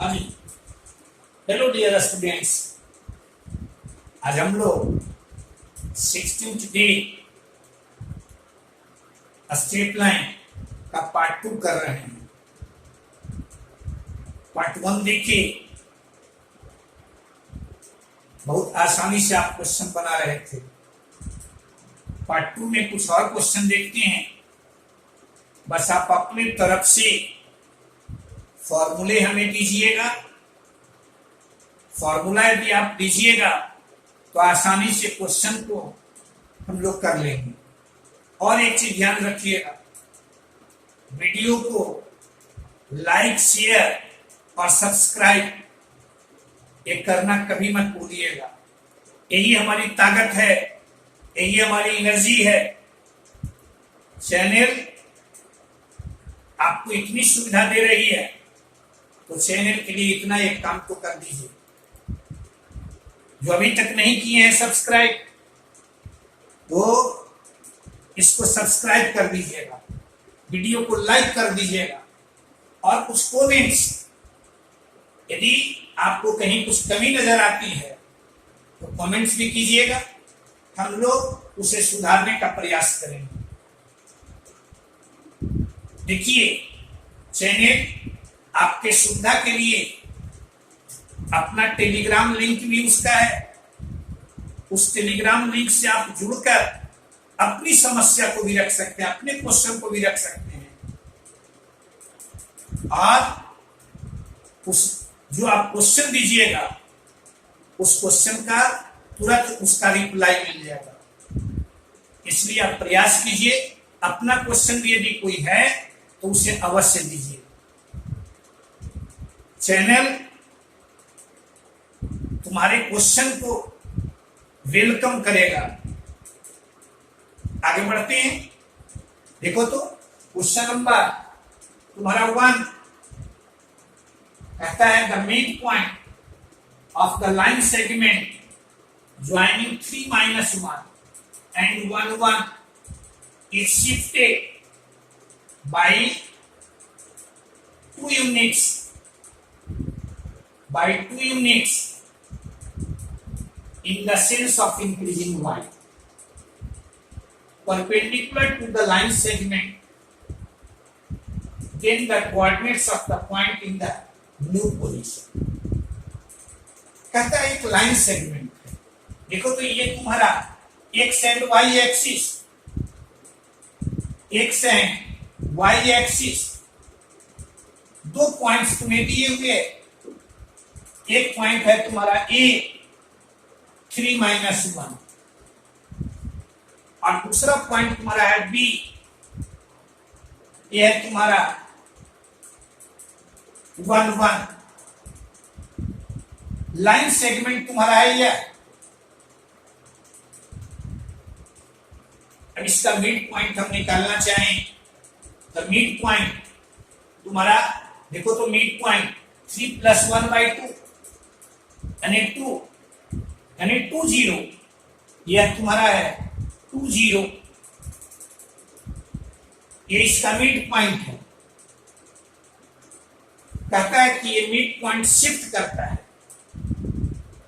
हाँ जी। Hello dear students, आज हम लोग 16th डे स्ट्रेट लाइन का पार्ट 2 कर रहे हैं। पार्ट 1 देखिए, बहुत आसानी से आप क्वेश्चन बना रहे थे। पार्ट 2 में कुछ और क्वेश्चन देखते हैं। बस आप अपनी तरफ से फॉर्मूले हमें दीजिएगा। फॉर्मूला यदि आप दीजिएगा तो आसानी से क्वेश्चन को हम लोग कर लेंगे। और एक चीज ध्यान रखिएगा, वीडियो को लाइक, शेयर और सब्सक्राइब ये करना कभी मत भूलिएगा। यही हमारी ताकत है, यही हमारी एनर्जी है। चैनल आपको इतनी सुविधा दे रही है तो चैनल के लिए इतना एक काम तो कर दीजिए। जो अभी तक नहीं किए हैं सब्सक्राइब, वो इसको सब्सक्राइब कर दीजिएगा, वीडियो को लाइक कर दीजिएगा और कुछ कमेंट्स, यदि आपको कहीं कुछ कमी नजर आती है तो कमेंट्स भी कीजिएगा। हम लोग उसे सुधारने का प्रयास करेंगे। देखिए, चैनल आपके सुविधा के लिए अपना टेलीग्राम लिंक भी उसका है। उस टेलीग्राम लिंक से आप जुड़कर अपनी समस्या को भी रख सकते हैं, अपने क्वेश्चन को भी रख सकते हैं और उस जो आप क्वेश्चन दीजिएगा उस क्वेश्चन का तुरंत उसका रिप्लाई मिल जाएगा। इसलिए आप प्रयास कीजिए, अपना क्वेश्चन भी यदि कोई है तो उसे अवश्य दीजिए। चैनल तुम्हारे क्वेश्चन को वेलकम करेगा। आगे बढ़ते हैं। देखो तो क्वेश्चन नंबर तुम्हारा 1 कहता है the mid point of the line segment joining 3-1 and 1 is shifted by 2 units in the sense of increasing y perpendicular to the line segment, then the coordinates of the point in the new position। कहता है एक line segment है। देखो तो ये तुम्हारा X and Y axis, X and Y axis दो points तुम्हें दिए हुए। एक पॉइंट है तुम्हारा ए 3-1 और दूसरा पॉइंट तुम्हारा है बी, यह है तुम्हारा 1-1। लाइन सेगमेंट तुम्हारा है यह। अब इसका मिड पॉइंट हम निकालना चाहें तो मिड पॉइंट तुम्हारा देखो तो मिड पॉइंट 3 + 1/2 यानी 2 0, यह तुम्हारा है 2 0। ये इसका मिड पॉइंट है। कहता है कि ये मिड पॉइंट शिफ्ट करता है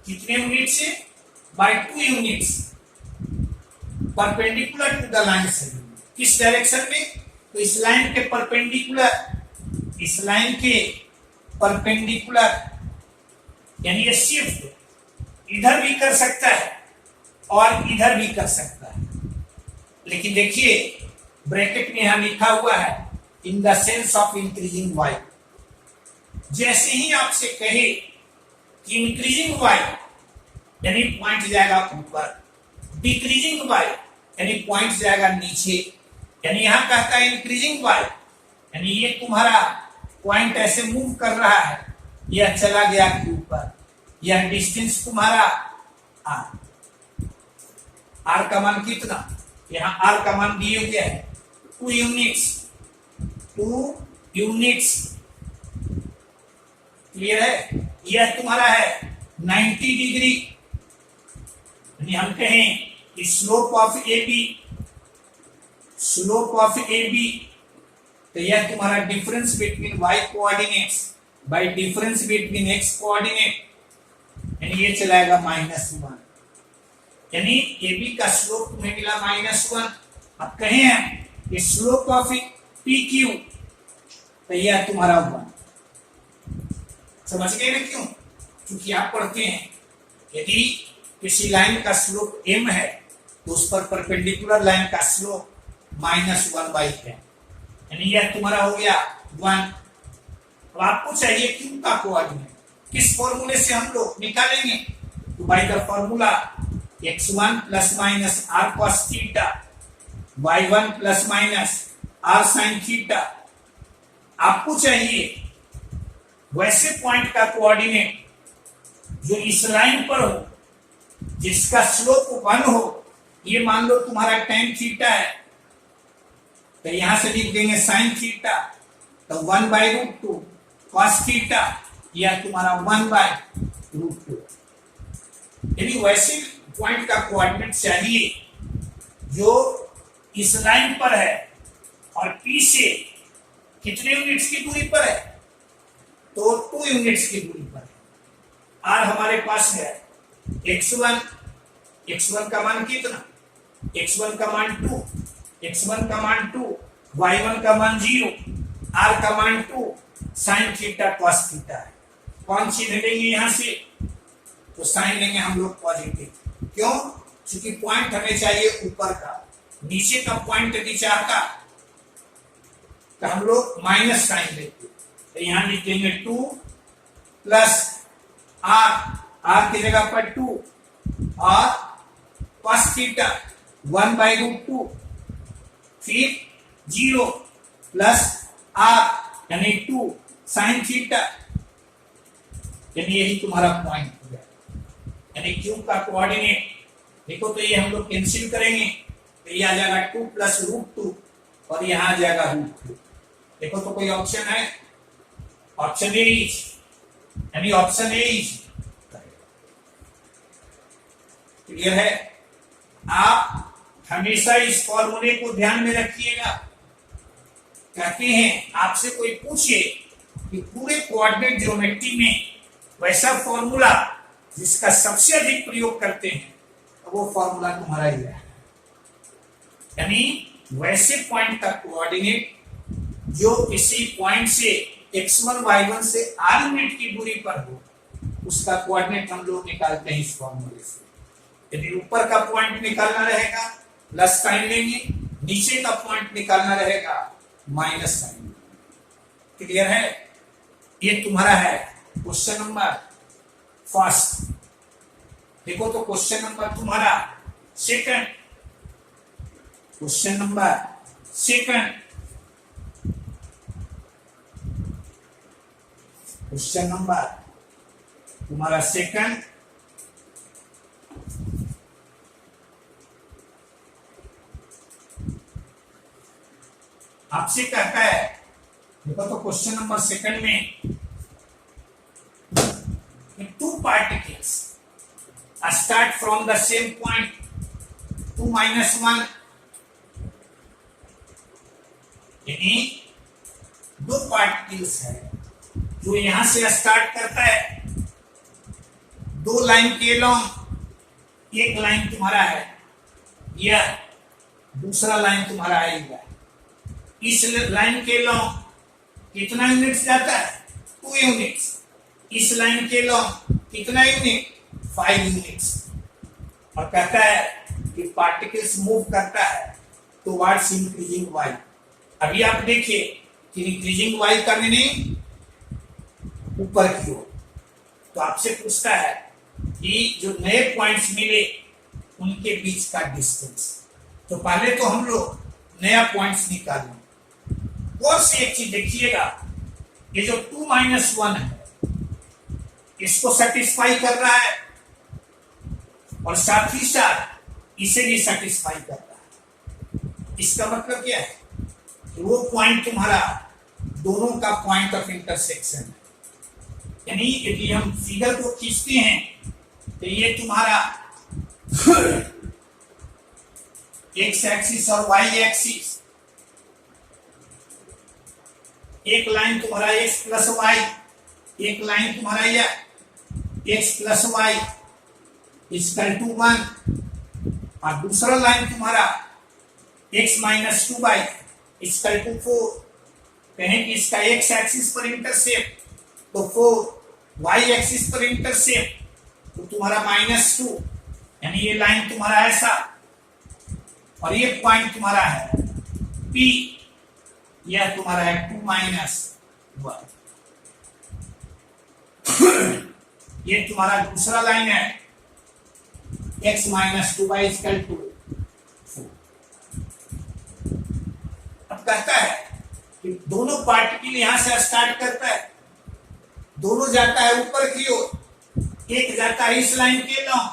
कितने यूनिट से? By 2 units perpendicular to the line segment. किस डायरेक्शन में? तो इस लाइन के परपेंडिकुलर, इस लाइन के परपेंडिकुलर, यानी ये शिफ्ट इधर भी कर सकता है और इधर भी कर सकता है। लेकिन देखिए ब्रैकेट में यहां लिखा हुआ है in the sense of increasing Y. जैसे ही आपसे कहे कि इंक्रीजिंग वाई यानी पॉइंट जाएगा ऊपर, डिक्रीजिंग वाई यानी पॉइंट जाएगा नीचे। यानी यहां कहता है इंक्रीजिंग वाई यानी ये तुम्हारा पॉइंट ऐसे मूव कर रहा है, यह चला गया कि ऊपर। यह डिस्टेंस तुम्हारा आर का मान कितना? यहां आर का मान दिए हुए है 2 यूनिट्स। क्लियर है? यह तुम्हारा है 90 डिग्री। यानी हम कहें कि स्लोप ऑफ ए बी तो यह तुम्हारा difference between y coordinates by difference between x coordinate, यानी ये चलाएगा -1, यानी ए बी का स्लोप तुम्हें मिला -1। अब कहें हम कि स्लोप ऑफ पी क्यू, तो यह तुम्हारा 1। समझ गए ना क्यों? क्योंकि आप पढ़ते हैं यदि किसी लाइन का स्लोप m है तो उस पर परपेंडिकुलर लाइन का स्लोप -1/10, यानी यह तुम्हारा हो गया 1। अब आपको चाहिए क्यू का कोऑर्डिनेट, किस फॉर्मूले से हम लोग निकालेंगे? तो by the formula x1 ± r cos theta, y1 ± r sin theta. आपको चाहिए वैसे पॉइंट का कोऑर्डिनेट जो इस लाइन पर हो, जिसका स्लोप 1 हो। ये मान लो तुम्हारा tan थीटा है, तो यहां से लिख देंगे sin थीटा, तो 1/√2 cos थीटा, या तुम्हारा 1/√2। यानी वैसे पॉइंट का कोऑर्डिनेट चाहिए जो इस लाइन पर है और P से कितने यूनिट्स की दूरी पर है? तो 2 यूनिट्स की दूरी पर है। R हमारे पास है x1 का मान कितना? x1 का मान 2, x1 का मान 2, y1 का मान 0, r का मान 2, sin थीटा cos थीटा है। कौन सी लेंगे यहां से? तो साइन लेंगे हम लोग पॉजिटिव। क्यों? क्योंकि पॉइंट हमें चाहिए ऊपर का, नीचे का पॉइंट यदि चाहता तो हम लोग माइनस साइन लेते। तो यहां लिख देंगे 2 प्लस r की जगह पर 2 और cos थीटा 1/√2, फिर 0 प्लस r यानी 2 sin थीटा, यानी यही तुम्हारा पॉइंट हो गया। यानी क्यू का कोऑर्डिनेट देखो, तो ये हम लोग कैंसिल करेंगे, तो ये आ जाएगा 2 + √2 और यहाँ आ जाएगा √2। देखो तो कोई ऑप्शन है? ऑप्शन ए, यानी ऑप्शन ए। क्लियर है? आप हमेशा इस फॉर्मूले को ध्यान में रखिएगा। कहते हैं आपसे कोई पूछे कि पूरे कोऑर्डिनेट ज्योमेट्री में वैसा फॉर्मूला जिसका सबसे अधिक प्रयोग करते हैं, तो वो फॉर्मूला तुम्हारा ही है। यानी वैसे पॉइंट का कोऑर्डिनेट जो किसी पॉइंट से x1 y1 से r यूनिट की दूरी पर हो, उसका कोऑर्डिनेट हम लोग निकालते हैं इस फॉर्मूले से। यदि ऊपर का पॉइंट निकालना रहेगा प्लस साइन लेंगे, नीचे का पॉइंट निकालना रहेगा माइनस साइन। क्लियर है? ये तुम्हारा है क्वेश्चन नंबर फर्स्ट। देखो तो क्वेश्चन नंबर तुम्हारा second, question number second, question number तुम्हारा सेकंड। आपसे कहता है, देखो तो क्वेश्चन नंबर सेकंड में two particles start from the same point 2 - 1, यानी दो पार्टिकल्स है जो यहां से स्टार्ट करता है, दो लाइन के लॉन्ग। एक लाइन तुम्हारा है यह, दूसरा लाइन तुम्हारा आएगा। इस लाइन के लॉन्ग कितना यूनिट्स जाता है? 2 यूनिट्स। इस लाइन के लॉन्ग कितना यूनिट? 5 यूनिट्स। और कहता है कि पार्टिकल्स मूव करता है टुवर्ड्स इंक्रीजिंग वाई। अभी आप देखिए कि इंक्रीजिंग वाई का मीनिंग ऊपर की ओर। तो आपसे पूछता है कि जो नए पॉइंट्स मिले उनके बीच का डिस्टेंस। तो पहले तो हम लोग नया पॉइंट्स निकालें। और से एक चीज देखिएगा, ये जो 2 - 1 है इसको सेटिस्फाई कर रहा है और साथ ही साथ इसे भी सेटिस्फाई कर रहा है। इसका मतलब क्या है? वो पॉइंट तुम्हारा दोनों का पॉइंट ऑफ इंटरसेक्शन है। यानी यदि हम फिगर को खींचते हैं तो ये तुम्हारा एक्स एक्सिस और वाई एक्सिस, एक लाइन तुम्हारा x + y एक लाइन तुम्हारा यह x plus Y equal to 1 और दूसरा लाइन तुम्हारा x minus 2y equal to 4। कहें कि इसका x एक्सिस पर इंटरसेप्ट तो 4, y एक्सिस पर इंटरसेप्ट तो तुम्हारा -2, यानी ये लाइन तुम्हारा ऐसा और ये पॉइंट तुम्हारा है P, यह तुम्हारा है 2 - 1। ये तुम्हारा दूसरा लाइन है x minus 2y equal to 4। अब कहता है कि दोनों पार्टिकल यहां से स्टार्ट करता है, दोनों जाता है ऊपर की ओर, एक जाता है इस लाइन के लॉन्ग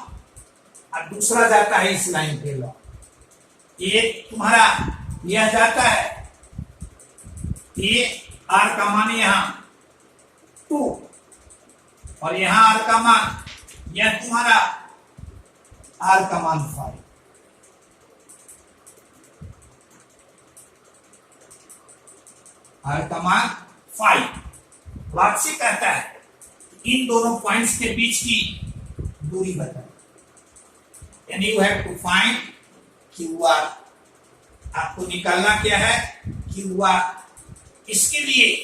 और दूसरा जाता है इस लाइन के लॉन्ग। एक तुम्हारा यह जाता है, ये r का मान यहां 2 और यहां r का मान, यह तुम्हारा r का मान 5। r का मान 5। वापसी कहता है इन दोनों पॉइंट्स के बीच की दूरी बताओ, यानी you have to find QR। आपको निकालना क्या है QR। इसके लिए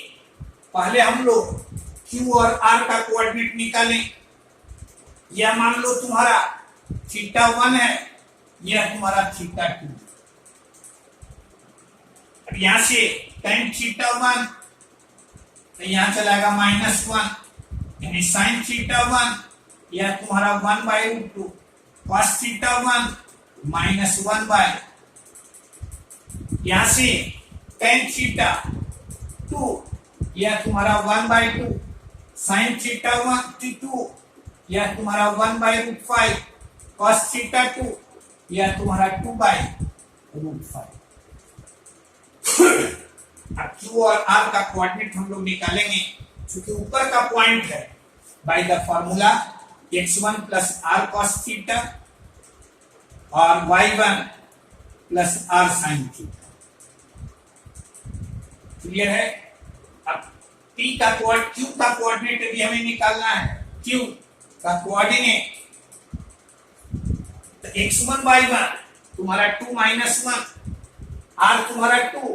पहले हम लोग Q और R का कोऑर्डिनेट निकालें। यह मान लो तुम्हारा θ1 है, यह तुम्हारा θ2। अब यहां से tan θ1 तो यहां चलाएगा -1, यानी sin θ1 यह तुम्हारा 1/√2 cos θ1 -1/, यहां से tan θ2 यह तुम्हारा 1/2 sin θ2 यह तुम्हारा 1/√5 cos θ2 यह तुम्हारा 2/√5। अब Q और R का कोऑर्डिनेट हम लोग निकालेंगे, क्योंकि ऊपर का पॉइंट है by the formula x1 plus r cos theta और y1 plus r sin theta. Clear है। अब P का Q का कोऑर्डिनेट यदि हमें निकालना है, Q का कोऑर्डिनेट तो x1 y1 तुम्हारा 2 - 1, r तुम्हारा 2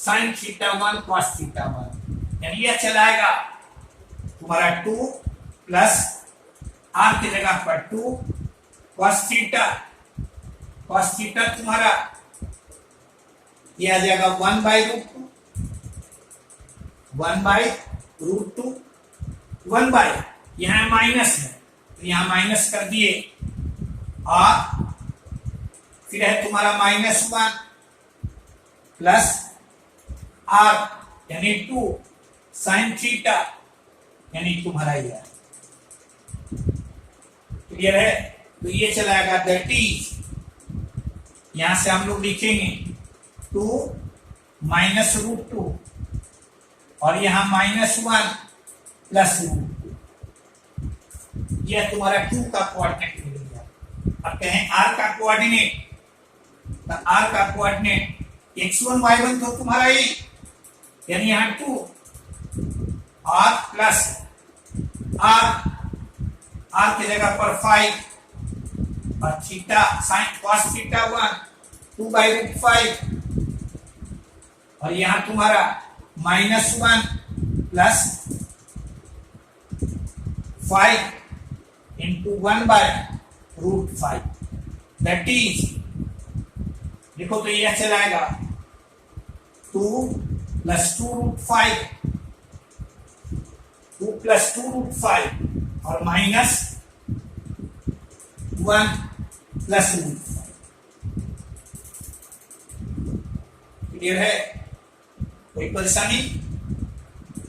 sin θ1 cos θ1, यानी यह चलाएगा तुम्हारा 2 प्लस r की जगह पर 2 cos थीटा तुम्हारा यह आ जाएगा 1/√2 1/, यहां माइनस है तो यहां माइनस कर दिए और फिर है तुम्हारा -1 प्लस r यानी 2 sin थीटा, यानी तुम्हारा यह। क्लियर है। तो ये चलाएगा दैट इज, यहां से हम लोग लिखेंगे 2 -√2 और यहां -1 प्लस √2। यह तुम्हारा Q का कोऑर्डिनेट मिल गया। अब कहें R का कोऑर्डिनेट, तो R का कोऑर्डिनेट x1 y1 तो तुम्हारा ये, यानी यहां 2 r प्लस r की जगह पर 5 और थीटा sin cos θ1 2/√5 और यहां तुम्हारा -1 प्लस 5 into 1/√5 दैट इज, देखो तो यह चलाएगा 2 + 2√5 2 + 2√5 और -1 + √5। क्लियर है। कोई परेशानी?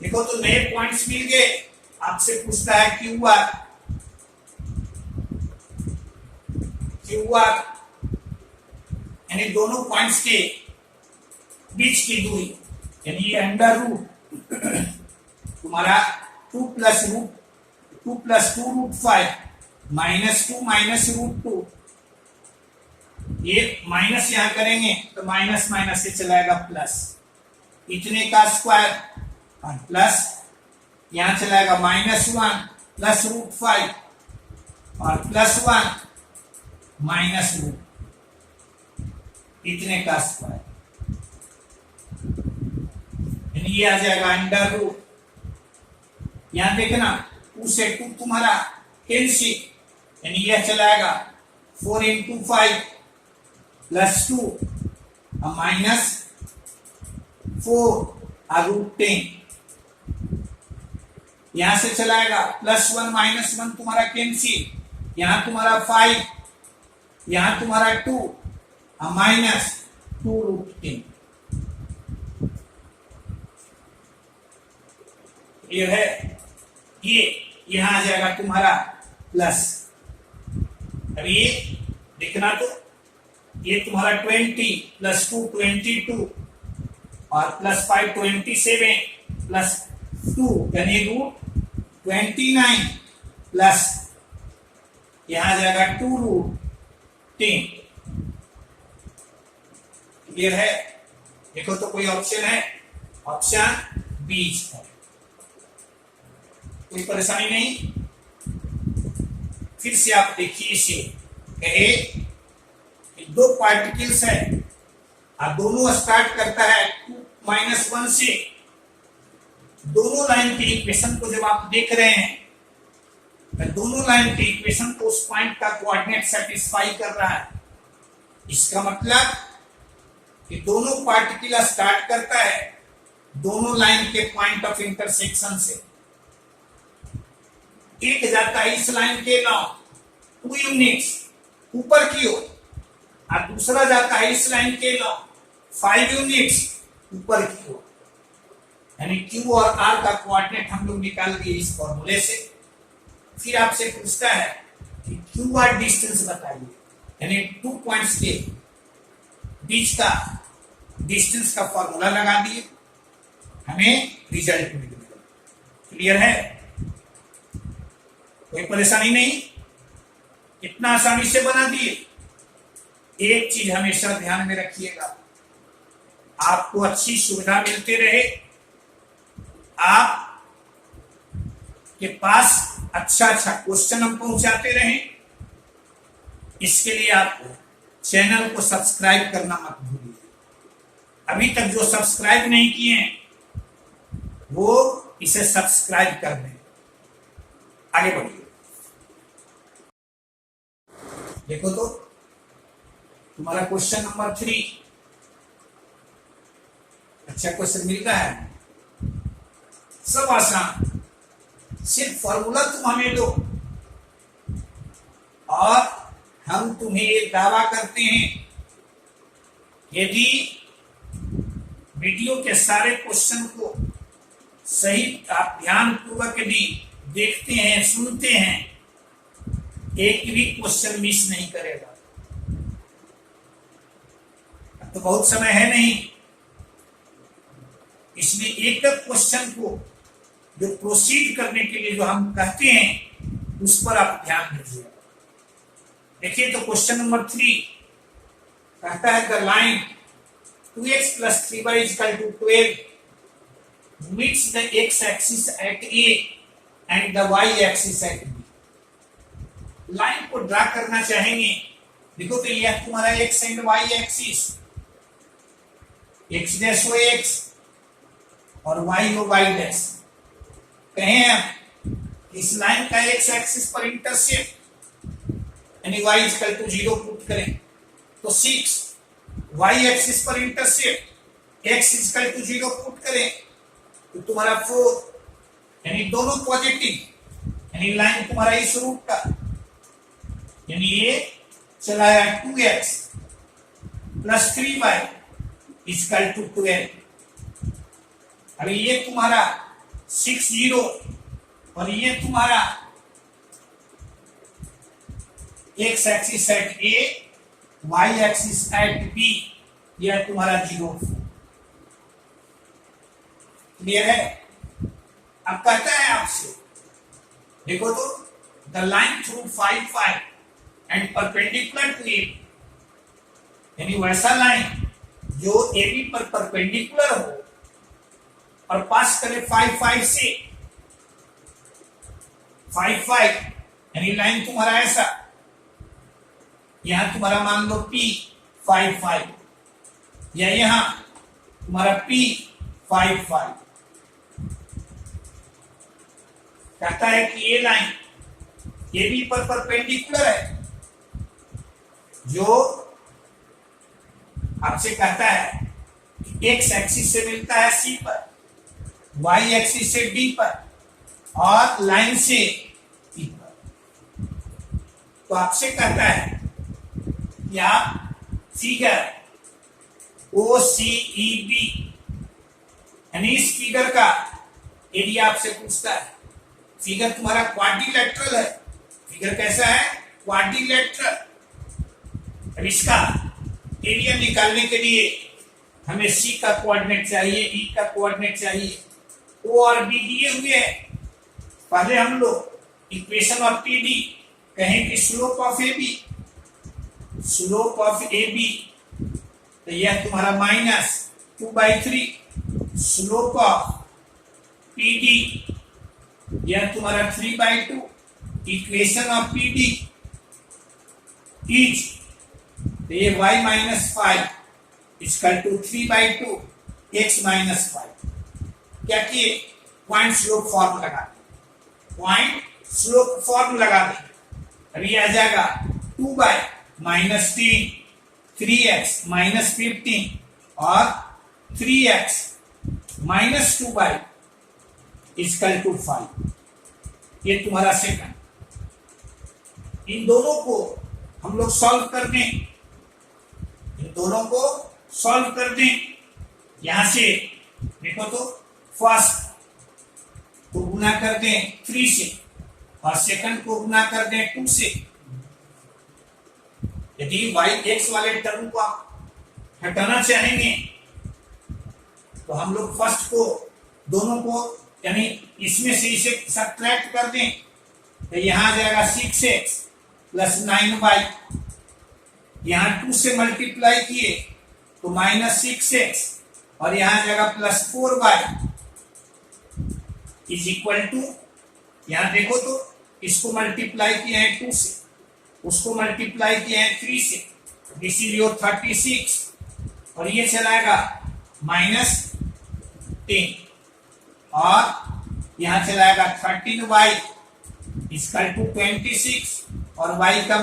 देखो तो नए पॉइंट्स मिल गए। आपसे पूछता है QR यानी दोनों पॉइंट्स के बीच की दूरी, यानी ये √, तुम्हारा 2 + 2√5 -2 - √2, ये माइनस यहां करेंगे तो माइनस से चलाएगा प्लस, इतने का स्क्वायर और प्लस यहां चलाएगा -1 प्लस √5 और +1 माइनस √, इतने का स्क्वायर, यानी ये आ जाएगा √। यहां देखना 2 से 2 तुम्हारा कैंसिल, यानी यह चलाएगा 4 × 5 + 2 -4 √10। यहां से चलाएगा +1 -1 तुम्हारा कैंसिल, यहां तुम्हारा 5, यहां तुम्हारा 2 -2 √10। ये है, ये यहां आ जाएगा तुम्हारा प्लस। अब ये देखना, तो ये तुम्हारा 20 + 2 22 और +5 27 +2 यानी √29 प्लस यहां आ जाएगा 2 √10। क्लियर है? देखो तो कोई ऑप्शन है? ऑप्शन बी है। कोई परेशानी नहीं? फिर से आप देखिए इसे, कहे दो पार्टिकल्स है और दोनों स्टार्ट करता है 2 - 1 से। दोनों लाइन के इक्वेशन को जब आप देख रहे हैं तो दोनों लाइन के इक्वेशन को उस पॉइंट का कोऑर्डिनेट सेटिस्फाई कर रहा है। इसका मतलब कि दोनों पार्टिकल स्टार्ट करता है दोनों लाइन के पॉइंट ऑफ इंटरसेक्शन से। एक जाता है इस लाइन के लॉन्ग 2 यूनिट्स ऊपर की ओर और दूसरा जाता है इस लाइन के लॉन्ग 5 यूनिट्स ऊपर की ओर। यानी Q और R का कोऑर्डिनेट हम लोग निकाल दिए इस फॉर्मूले से। फिर आपसे पूछता है कि QR डिस्टेंस बताइए, यानी 2 पॉइंट्स के बीच का डिस्टेंस का फॉर्मूला लगा दिए, हमें रिजल्ट मिल गया। क्लियर है? कोई परेशानी नहीं? इतना आसानी से बना दिए। एक चीज हमेशा ध्यान में रखिएगा, आपको अच्छी सुविधा मिलती रहे, आप के पास अच्छा क्वेश्चन हम पहुंचाते रहें, इसके लिए आप चैनल को सब्सक्राइब करना मत भूलिए। अभी तक जो सब्सक्राइब नहीं किए हैं वो इसे सब्सक्राइब कर दें। आगे बढ़िए। देखो तो तुम्हारा क्वेश्चन नंबर 3 अच्छा क्वेश्चन मिल रहा है, सब आसान, सिर्फ फॉर्मूला तुम हमें दो और हम तुम्हें ये दावा करते हैं, यदि वीडियो के सारे क्वेश्चन को सही आप ध्यान पूर्वक यदि देखते हैं, सुनते हैं, एक भी क्वेश्चन मिस नहीं करेगा। अब तो बहुत समय है नहीं, इसलिए एक एक क्वेश्चन को जो प्रोसीड करने के लिए जो हम कहते हैं उस पर आप ध्यान दीजिए। देखिए तो क्वेश्चन नंबर 3 कहता है the line 2x + 3y = 12 meets the x axis at A and the y axis at B। Line को ड्रा करना चाहेंगे। देखो तो यह तुम्हारा x and y axis, x dash हो x और y हो y डैश। कहें हम इस लाइन का x एक्सिस पर इंटरसेप्ट यानी y = 0 पुट करें तो 6, y एक्सिस पर इंटरसेप्ट x = 0 पुट करें तो तुम्हारा 4, यानी दोनों पॉजिटिव, यानी लाइन तुम्हारा इस रूट का, यानी ये चलाया 2x + 3y = 12। अभी ये तुम्हारा 6 0 और ये तुम्हारा x axis at A, y axis at B, यह तुम्हारा 0। क्लियर है? अब कहता है आपसे, देखो तो the line through 5 5 and perpendicular to A, यानी वैसा लाइन जो AB पर परपेंडिकुलर हो और पास करे 5 5 से, 5 यानी लाइन तुम्हारा ऐसा, यहां तुम्हारा मान लो P 5 या यहां तुम्हारा P 5 कहता है कि ये लाइन ये भी पर परपेंडिकुलर है, जो आपसे कहता है कि एक्स एक्सिस से मिलता है C पर, वाई एक्सिस से D पर और लाइन से E पर। तो आपसे कहता है कि आप फिगर OCEB यानी इस फिगर का एरिया आपसे पूछता है। फिगर तुम्हारा क्वाड्रिलेटरल है। फिगर कैसा है? क्वाड्रिलेटरल। अब इसका एरिया निकालने के लिए हमें C का कोऑर्डिनेट चाहिए, E का कोऑर्डिनेट चाहिए। O और B दिए हुए हैं। पहले हम लोग इक्वेशन ऑफ PD कहें कि slope of AB, slope of AB तो यह तुम्हारा -2/3, स्लोप ऑफ PD यह तुम्हारा 3/2, इक्वेशन ऑफ PD इज तो ये y -5 इक्वल टू 3/2 x -5। क्या किए? पॉइंट स्लोप फॉर्म लगा दें, पॉइंट स्लोप फॉर्म लगा दें। अभी आ जाएगा 2/-3 3x -15 और 3x -2 इक्वल टू 5। ये तुम्हारा सेकंड। इन दोनों को हम लोग सॉल्व कर दें, इन दोनों को सॉल्व कर दें। यहां से देखो तो फर्स्ट को गुना कर दें 3 से और सेकंड को गुना कर दें 2 से। यदि y x वाले टर्म को आप हटाना चाहेंगे तो हम लोग फर्स्ट को दोनों को यानी इसमें से इसे सब्ट्रैक्ट कर दें तो यहां आ जाएगा 6x प्लस 9y। यहां 2 से मल्टीप्लाई किए तो -6x और यहां आ जाएगा +4y इज इक्वल टू, यहां देखो तो इसको मल्टीप्लाई किए हैं 2 से, उसको मल्टीप्लाई किए हैं 3 से, दिस इज योर 36 और ये चलाएगा -10 और यहां चलाएगा 13y इक्वल टू 26 और y का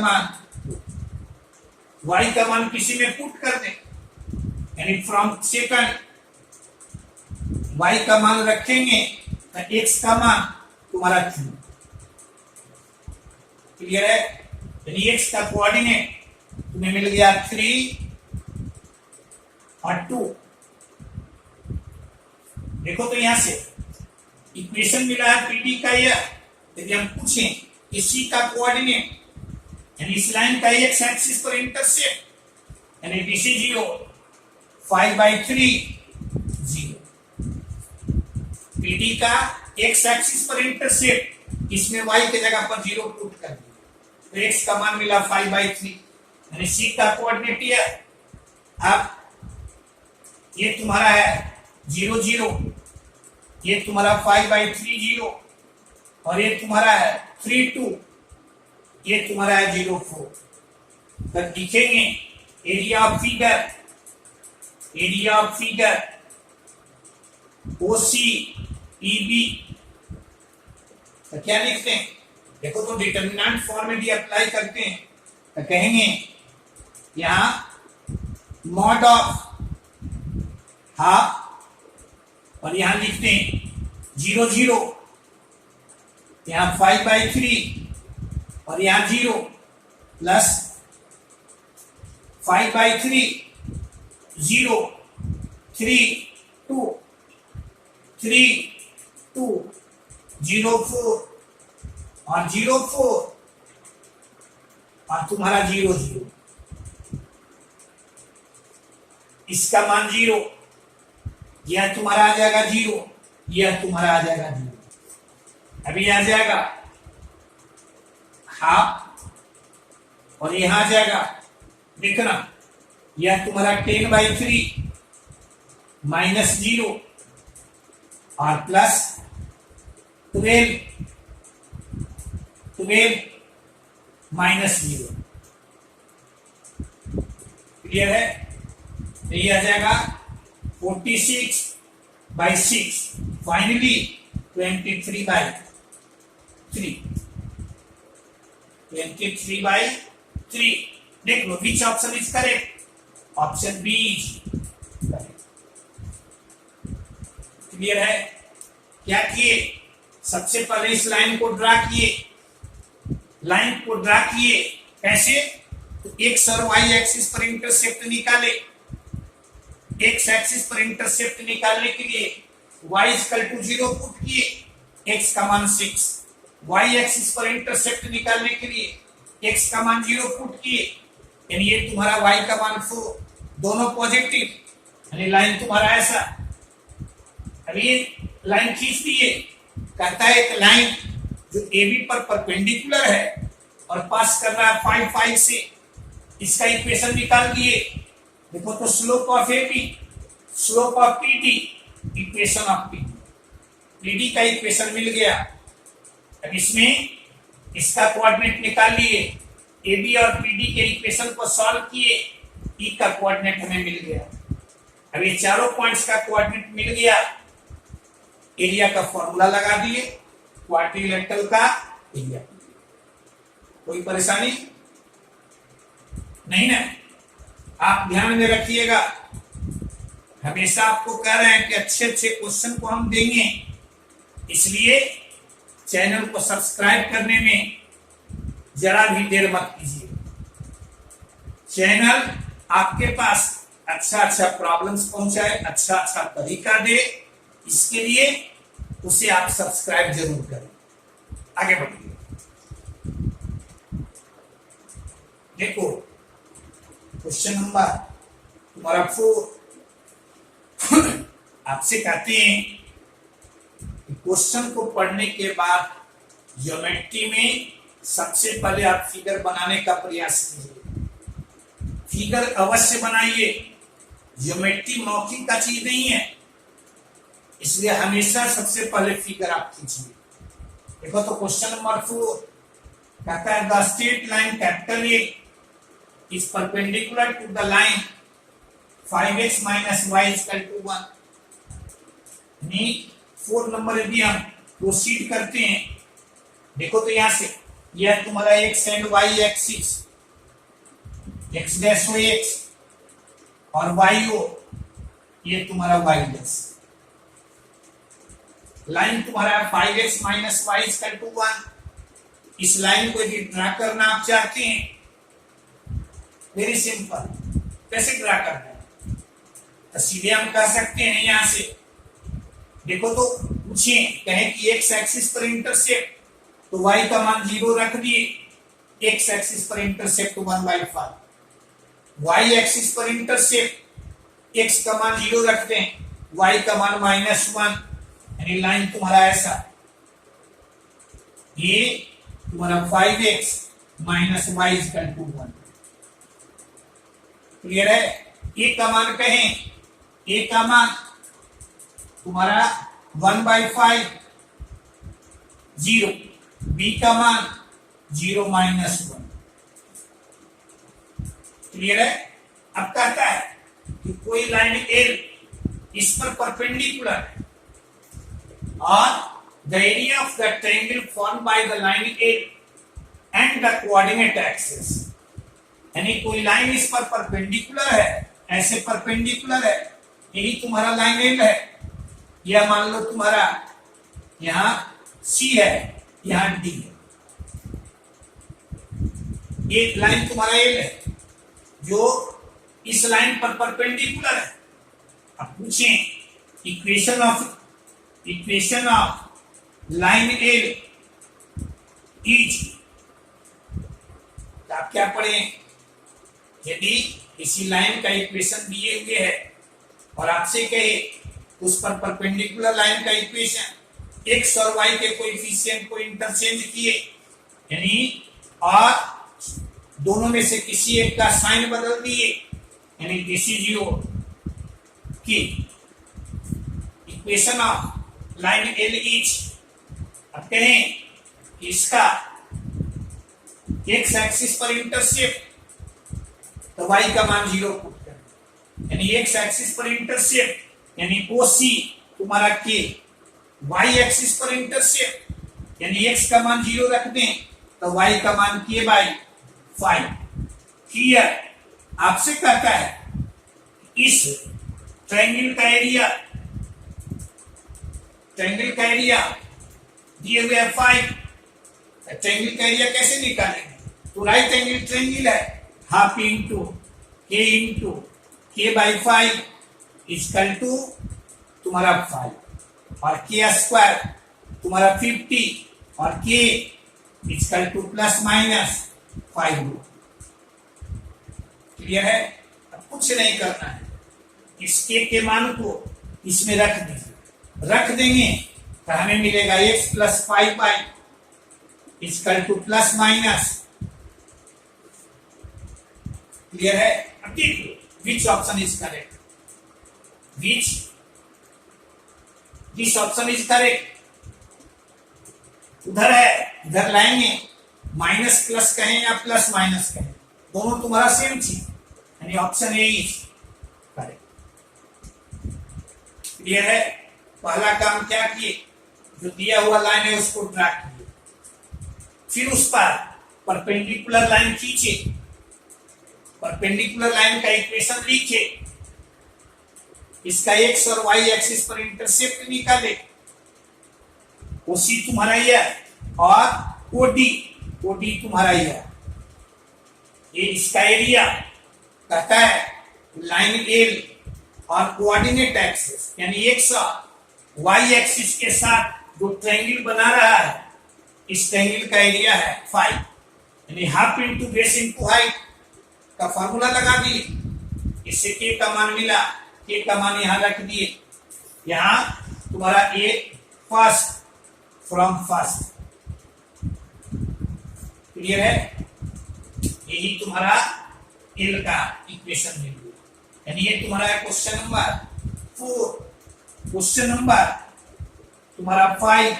मान किसी में पुट कर दे, यानी फ्रॉम सेकंड y का मान रखेंगे तो x का मान तुम्हारा 3। क्लियर है? यानी x का कोऑर्डिनेट तुम्हें मिल गया 3 और 2। देखो तो यहां से इक्वेशन मिला है PD का। यह यदि हम पूछें कि C का कोऑर्डिनेट यानी इस लाइन का x एक्सिस पर इंटरसेप्ट यानी दिस इज 0 5/3 0। PD का x एक्सिस पर इंटरसेप्ट इसमें y के जगह पर 0 पुट कर दिया तो x का मान मिला 5/3 यानी C का कोऑर्डिनेट यह। अब ये तुम्हारा है 0 0, ये तुम्हारा 5/3 0 और ये तुम्हारा है 3 2, ये तुम्हारा है 0 4। तो लिखेंगे एरिया ऑफ फिगर OCEB। तो क्या लिखते हैं? देखो तो डिटरमिनेंट फॉर्म यदि अप्लाई करते हैं तो कहेंगे यहां मॉड ऑफ हाफ और यहां लिखते हैं 0 0, यहां 5/3 और यहां 0 प्लस 5/3 0 3 2 3 2 0 4 और 0 4 और तुम्हारा 0 0। इसका मान 0, यह तुम्हारा आ जाएगा 0, यह तुम्हारा आ जाएगा 0। अभी आ जाएगा हाफ और यहां आ जाएगा, देखना यह तुम्हारा 10/3 -0 और प्लस 12 12 माइनस 0। क्लियर है? तो ये आ जाएगा 46/6, फाइनली 23/3। 23/3। देख लो which option is correct. Option B is correct. Clear है? क्या किए? सबसे पहले इस लाइन को ड्रा किए। लाइन को ड्रा किए कैसे? तो एक्स और वाई एक्सिस पर इंटरसेप्ट निकाले। एक्स एक्सिस पर इंटरसेप्ट निकालने के लिए y इक्वल टू 0 पुट किए, x का मान 6। y एक्सिस पर इंटरसेप्ट निकालने के लिए x का मान 0 पुट किए, यानी ये तुम्हारा y का मान 4, दोनों पॉजिटिव, यानी लाइन तुम्हारा ऐसा। अभी ये लाइन खींच दिए। कहता है एक लाइन जो AB पर परपेंडिकुलर है और पास कर रहा है 5 से, इसका इक्वेशन निकाल दिए। देखो तो slope of AB, slope of PD, equation of PD का इक्वेशन मिल गया। अब इसमें इसका कोऑर्डिनेट निकाल लिए, AB और PD के इक्वेशन को सॉल्व किए, E का कोऑर्डिनेट हमें मिल गया। अब ये चारों पॉइंट्स का कोऑर्डिनेट मिल गया, एरिया का फॉर्मूला लगा दिए, क्वाड्रिलेटरल का एरिया। कोई परेशानी नहीं ना? आप ध्यान में रखिएगा, हमेशा आपको कह रहे हैं कि अच्छे अच्छे क्वेश्चन को हम देंगे, इसलिए चैनल को सब्सक्राइब करने में जरा भी देर मत कीजिए। चैनल आपके पास अच्छा अच्छा प्रॉब्लम्स पहुंचाए, अच्छा अच्छा तरीका दे, इसके लिए उसे आप सब्सक्राइब जरूर करें। आगे बढ़िए। देखो क्वेश्चन नंबर तुम्हारा 4 आपसे कहते हैं कि क्वेश्चन को पढ़ने के बाद ज्योमेट्री में सबसे पहले आप फिगर बनाने का प्रयास कीजिए। फिगर अवश्य बनाइए। ज्योमेट्री मौखिक का चीज नहीं है, इसलिए हमेशा सबसे पहले फिगर आप खींचिए। देखो तो क्वेश्चन नंबर 4 कहता है the straight line capital A is perpendicular to the line 5x minus y is equal to 1। 4 number यदि हम प्रोसीड करते हैं, देखो तो यहां से यह तुम्हारा x and y axis, x dash हो x और y हो ये तुम्हारा y डैश। लाइन तुम्हारा 5x minus y is equal to 1। इस लाइन को यदि ड्रा करना आप चाहते हैं, वेरी सिंपल, कैसे ड्रा करना है? तो सीधे हम कह सकते हैं यहां से, देखो तो पूछिए, कहें कि x एक्सिस पर इंटरसेप्ट, तो y का मान 0 रख दिए, x एक्सिस पर इंटरसेप्ट 1/5, y एक्सिस पर इंटरसेप्ट x का मान 0 रखते हैं, y का मान -1, यानी लाइन तुम्हारा ऐसा, ये तुम्हारा 5x minus y is equal to 1। Clear है? ए का मान कहें, ए का मान तुम्हारा 1/5 0, बी का मान 0 -1। क्लियर है? अब कहता है कि कोई लाइन एल इस पर परपेंडिकुलर है और the area of the triangle form by the line L and the coordinate axis, यानी कोई लाइन इस पर परपेंडिकुलर है, ऐसे परपेंडिकुलर है, यही तुम्हारा लाइन एल है। यह मान लो तुम्हारा यहां सी है, यहां डी है, ये लाइन तुम्हारा एल है जो इस लाइन पर परपेंडिकुलर है। अब पूछें equation of line L is, आप क्या पढ़े? यदि किसी लाइन का इक्वेशन दिए हुए है और आपसे कहे उस पर परपेंडिकुलर लाइन का इक्वेशन x और y के कोएफिशिएंट को इंटरचेंज किए, यानी और दोनों में से किसी एक का साइन बदल दिए, यानी दिस इज योर की equation of line L is. अब कहें कि इसका एक्स एक्सिस पर इंटरसेप्ट तो y का मान 0 पुट कर, यानी एक्स एक्सिस पर इंटरसेप्ट यानी OC तुम्हारा k, y एक्सिस पर इंटरसेप्ट यानी x का मान 0 रख दें तो y का मान k बाई 5। क्लियर? आपसे कहता है इस ट्रायंगल का एरिया दिए हुए 5, ट्रायंगल का एरिया कैसे निकालेंगे? तो राइट एंगल ट्रायंगल है, half into k by 5 equal to तुम्हारा 5 और k स्क्वायर तुम्हारा 50 और k equal to plus minus 5। Clear है? अब कुछ नहीं करना है, इस k के मान को इसमें रख देंगे तो हमें मिलेगा x plus 5 by equal to plus minus. Clear है? अब देखिए which option is correct, this option is correct। उधर है, इधर लाएंगे, माइनस प्लस कहें या प्लस माइनस कहें, दोनों तुम्हारा सेम चीज, यानी option A is correct. Clear है? पहला काम क्या किए, जो दिया हुआ लाइन है उसको ड्रा किए, फिर उस पर परपेंडिकुलर लाइन खींचे, परपेंडिकुलर लाइन का इक्वेशन लिखे, इसका एक्स और वाई एक्सिस पर इंटरसेप्ट निकाले, ओसी तुम्हारा यह और ओडी तुम्हारा यह, ये इसका एरिया कहता है लाइन एल और कोऑर्डिनेट एक्सिस यानी एक्स और वाई एक्सिस के साथ जो ट्रायंगल बना रहा है, इस ट्रायंगल का एरिया है 5, यानी half into base into height का फॉर्मूला लगा दिए, इससे k का मान मिला, k का मान यहां रख दिए, यहां तुम्हारा a first from first. Clear है? यही तुम्हारा l का इक्वेशन मिल गया, यानी ये तुम्हारा क्वेश्चन नंबर 4। क्वेश्चन नंबर तुम्हारा 5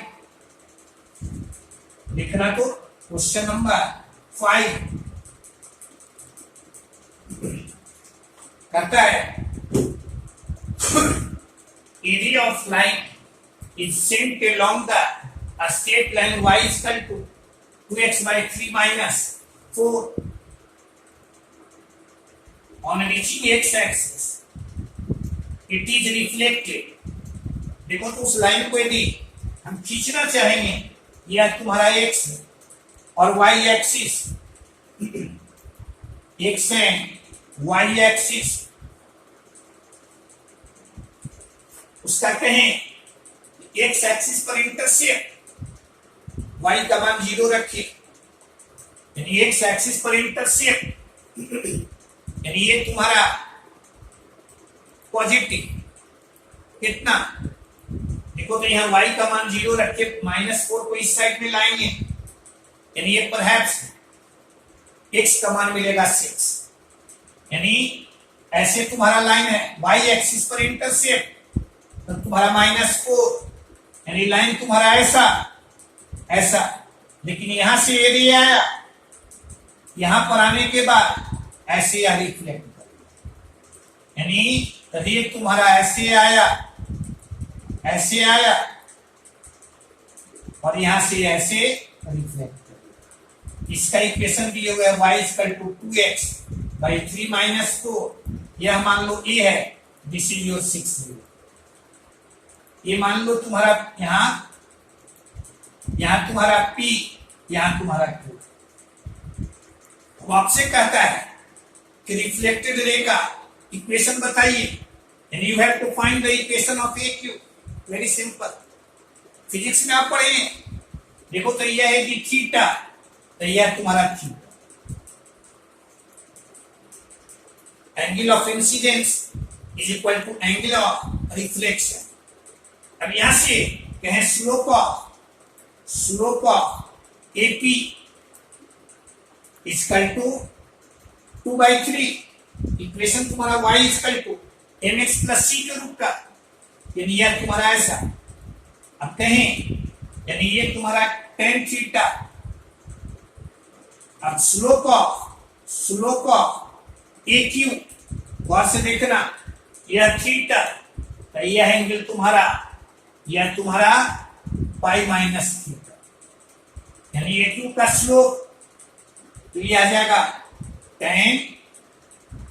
लिखना, तो क्वेश्चन नंबर 5 कहता है area of line is sent along the straight line y is equal to 2x by 3 minus 4 on reaching x axis it is reflected। देखो तो उस लाइन को यदि हम खींचना चाहेंगे, यह तुम्हारा x और y axis, x and y axis उसका कहें x एक्सिस पर इंटरसेप्ट y का मान 0 रखिए, यानी x एक्सिस पर इंटरसेप्ट यानी ये तुम्हारा पॉजिटिव कितना, देखो तो यहाँ y का मान 0 रखे, -4 को इस साइड में लाएंगे, यानी ये परहैप्स x का मान मिलेगा 6, यानी ऐसे तुम्हारा लाइन है y एक्सिस पर इंटरसेप्ट तो तुम्हारा -4, यानी लाइन तुम्हारा ऐसा, लेकिन यहां से एरिया आया, यहां पर आने के बाद ऐसे या रिफ्लेक्ट कर, यानी ये तुम्हारा ऐसे आया और यहां से ऐसे रिफ्लेक्ट कर। इसका इक्वेशन दिए हुए y equal to 2x by 3 minus 4, यह मान लो a है, दिस इज योर 6। ये मान लो तुम्हारा यहां तुम्हारा P, यहां तुम्हारा Q। वो आपसे कहता है कि रिफ्लेक्टेड रे का इक्वेशन बताइए, and you have to find the equation of AQ। Very simple, physics में आप पढ़े, देखो तो यह है कि थीटा, तो यह तुम्हारा theta, angle of incidence is equal to angle of reflection. अब यहां से कहें slope of AP equal to 2/3, equation तुम्हारा y equal to mx plus c के रूप का, यानी यह तुम्हारा ऐसा। अब कहें यानी ये तुम्हारा tan थीटा अब स्लोप ऑफ ए क्यू, गौर से देखना, यह थीटा, तो यह एंगल तुम्हारा, यह तुम्हारा पाई माइनस थीटा, यानी ए क्यू का स्लोप तो ये आ जाएगा tan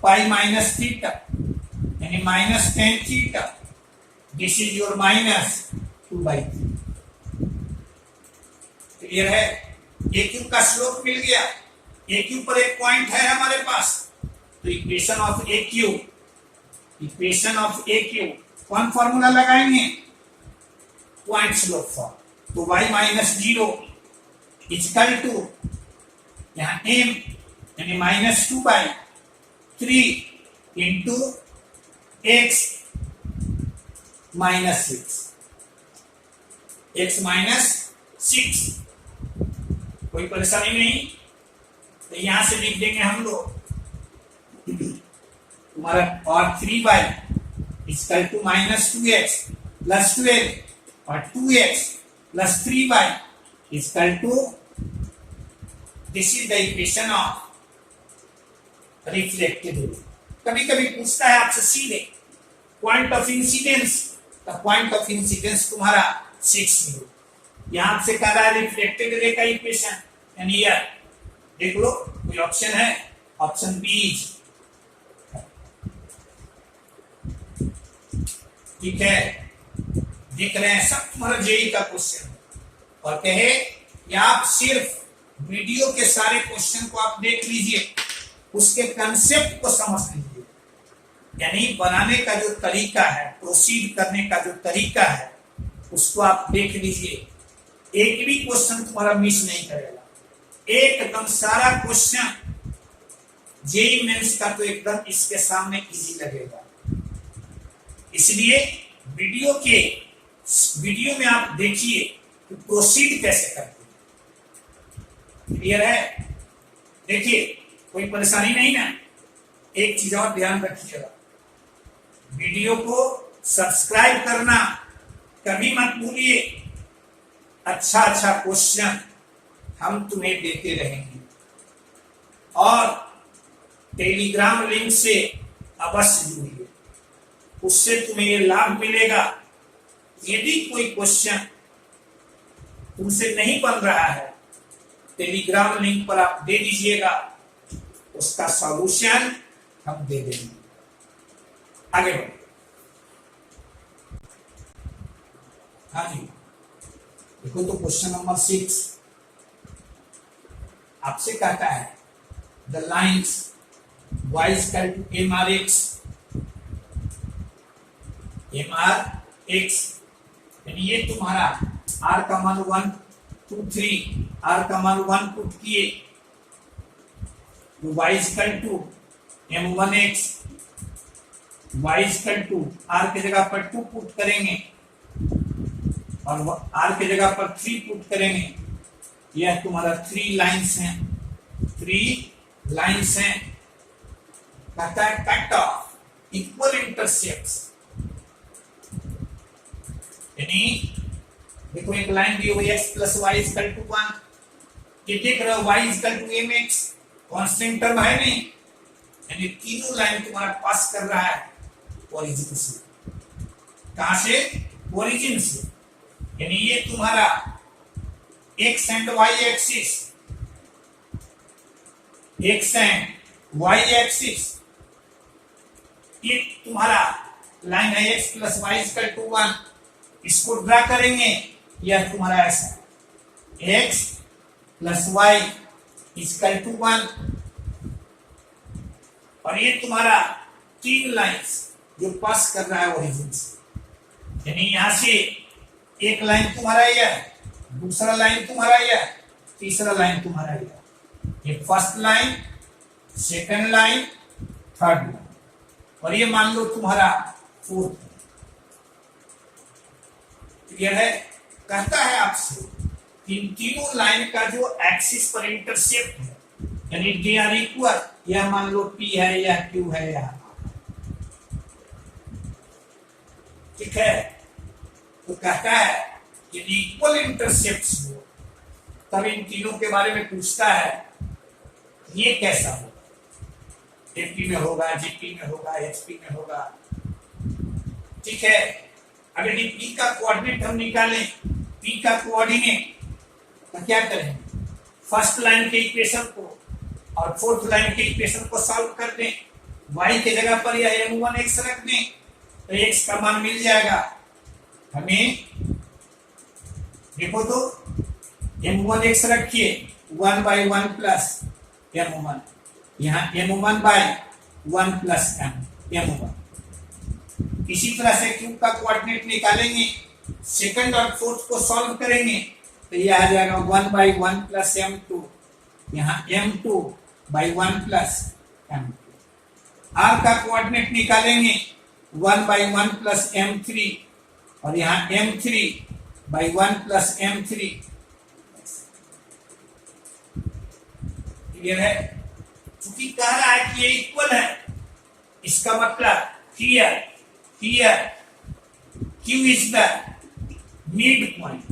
पाई माइनस थीटा, यानी minus tan theta, this is your minus 2/3। Clear है? ए क्यू का स्लोप मिल गया, ए क्यू पर एक पॉइंट है हमारे पास, तो इक्वेशन ऑफ ए क्यू कौन फॉर्मूला लगाएंगे? Point slope form. तो y माइनस 0 इजकल टू यहां m यानी माइनस 2/3 इंटू x माइनस 6, कोई परेशानी नहीं, तो यहां से लिख देंगे हम लोग तुम्हारा, और 3y equal to minus 2x plus 12 और 2x plus 3y equal to, this is the equation of reflected ray. कभी कभी पूछता है आपसे सीधे पॉइंट ऑफ इंसिडेंस, तो पॉइंट ऑफ इंसिडेंस तुम्हारा 6 यहां से कह रहा है रिफ्लेक्टेड रे का इक्वेशन, यानी यह देख लो, कोई ऑप्शन है, ऑप्शन बी। ठीक है, देख रहे हैं सब तुम्हारा जेई का क्वेश्चन, और कहे कि आप सिर्फ वीडियो के सारे क्वेश्चन को आप देख लीजिए, उसके कंसेप्ट को समझ लीजिए, यानी बनाने का जो तरीका है, प्रोसीड करने का जो तरीका है, उसको आप देख लीजिए, एक भी क्वेश्चन तुम्हारा मिस नहीं करेगा, एकदम सारा क्वेश्चन जेई मेंस का तो एकदम इसके सामने इजी लगेगा। इसलिए वीडियो में आप देखिए कि प्रोसीड कैसे करते हैं। क्लियर है? देखिए, कोई परेशानी नहीं ना। एक चीज और ध्यान रखिएगा, वीडियो को सब्सक्राइब करना कभी मत भूलिए। अच्छा क्वेश्चन हम तुम्हें देते रहेंगे, और टेलीग्राम लिंक से अवश्य जुड़िए, उससे तुम्हें ये लाभ मिलेगा। यदि कोई क्वेश्चन तुमसे नहीं बन रहा है, टेलीग्राम लिंक पर आप दे दीजिएगा, उसका सॉल्यूशन हम दे देंगे। आगे बढ़ो। हाँ जी, देखो तो क्वेश्चन नंबर 6 आपसे कहता है the lines y equal to mrx, यानी ये तुम्हारा r का मान 1 2 3, r का मान 1 पुट किए, तो y equal to m1x, y equal to r की जगह पर 2 पुट करेंगे और r की जगह पर 3 पुट करेंगे। यह तुम्हारा 3 लाइंस हैं। कहता है कट ऑफ इक्वल इंटरसेप्ट्स, यानी देखो एक लाइन दी हुई x plus Y equal to 1, ये देख रहे हो y equal to mx, constant term है नहीं, यानी तीनों लाइन तुम्हारा पास कर रहा है ओरिजिन से। कहां से? ओरिजिन से, यानी ये तुम्हारा x एंड y एक्सिस, ये तुम्हारा लाइन है x plus Y equal to 1, इसको ड्रा करेंगे, यह तुम्हारा ऐसा x plus Y equal to 1, और ये तुम्हारा 3 लाइंस जो पास कर रहा है ओरिजिन से, यानी यहां से एक लाइन तुम्हारा यह, दूसरा लाइन तुम्हारा यह, तीसरा लाइन तुम्हारा यह, ये first line, second line, third line, और ये मान लो तुम्हारा फोर्थ। क्लियर है? कहता है आपसे तीनों लाइन का जो एक्सिस पर इंटरसेप्ट है, यानी दे आर इक्वल, यह मान लो P है, यह Q है, यह, ठीक है? तो कहता है यदि इक्वल इंटरसेप्ट्स हो, तब इन तीनों के बारे में पूछता है, ये कैसा होगा? एपी में होगा, जीपी में होगा, एचपी में होगा। ठीक है, अगर ये पी का कोऑर्डिनेट हम निकालें, पी का कोऑर्डिनेट, तो क्या करें? फर्स्ट लाइन के इक्वेशन को और फोर्थ लाइन के इक्वेशन को सॉल्व कर दें। y के जगह पर यह m1x रख दें तो x का मान मिल जाएगा हमें। देखो तो m1x रखिए 1/1 प्लस m1, यहाँ m1/1 प्लस m1। इसी तरह से क्यूब का कोऑर्डिनेट निकालेंगे, सेकंड और फोर्थ को सॉल्व करेंगे तो यह आ जाएगा 1/1 प्लस m2, यहाँ m2/1 प्लस m2। r का कोऑर्डिनेट निकालेंगे 1/1 प्लस m3 और यहाँ m3/1 प्लस m3। क्लियर है? क्योंकि कह रहा है कि ये इक्वल है, इसका मतलब here q is the midpoint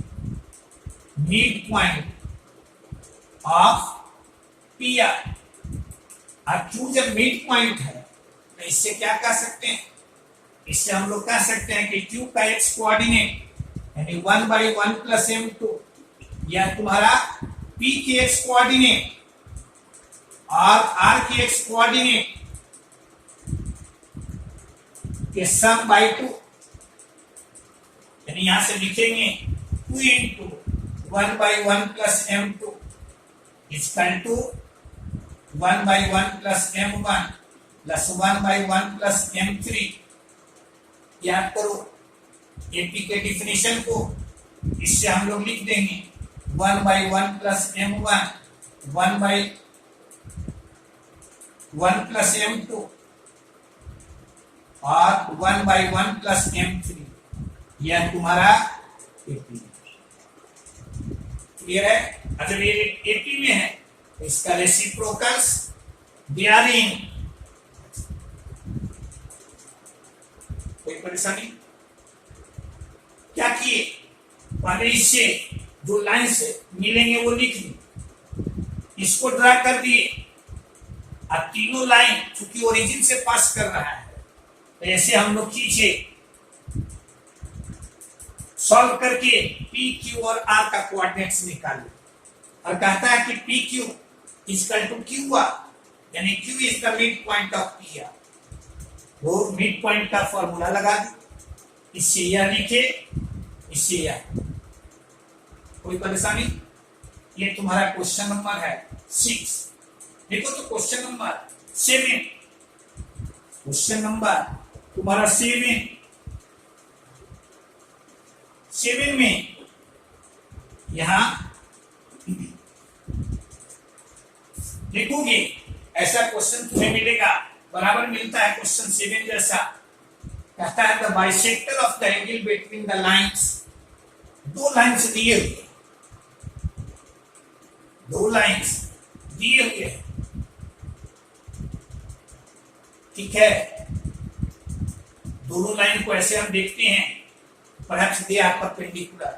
of PR। अब q जब मिड पॉइंट है तो इससे क्या कह सकते हैं? इससे हम लोग कह सकते हैं कि q का x कोऑर्डिनेट यानी 1/1 प्लस m2 या तुम्हारा p के x कोऑर्डिनेट और r के x कोऑर्डिनेट के सम बाय 2, यानी यहां से लिखेंगे 2 into 1/1 plus m2 equal to 1/1 plus m1 plus 1/1 plus m3। याद करो एपी के डिफिनेशन को, इससे हम लोग लिख देंगे 1/1 प्लस m1 1/1 प्लस m2 और 1/1 प्लस m3। यह तुम्हारा एपी। क्लियर है? अच्छा, ये एपी में है तो इसका रेसिप्रोकल्स बियरिंग। कोई परेशानी? क्या किए? पहले इससे जो लाइन से मिलेंगे वो लिख ली, इसको ड्रा कर दिए। अब तीनों लाइन चूंकि ओरिजिन से पास कर रहा है तो ऐसे हम लोग कीजिए सॉल्व करके पी क्यू और आर का कोऑर्डिनेट्स निकालिए और कहता है कि P Q equal to Q R, यानी Q is the mid point of P R. वो मिड पॉइंट का फॉर्मूला लगा दी, इससे यह लिखे, इससे यह। कोई परेशानी? ये तुम्हारा क्वेश्चन नंबर है 6। देखो तो क्वेश्चन नंबर 7, क्वेश्चन नंबर तुम्हारा 7 में यहां देखोगे ऐसा क्वेश्चन तुम्हें मिलेगा, बराबर मिलता है क्वेश्चन 7 जैसा। कहता है the bisector of the angle between the lines. दो लाइंस दिए हुए, दो लाइंस दिए हुए, ठीक है। दोनों लाइन को ऐसे हम देखते हैं, perhaps they are perpendicular,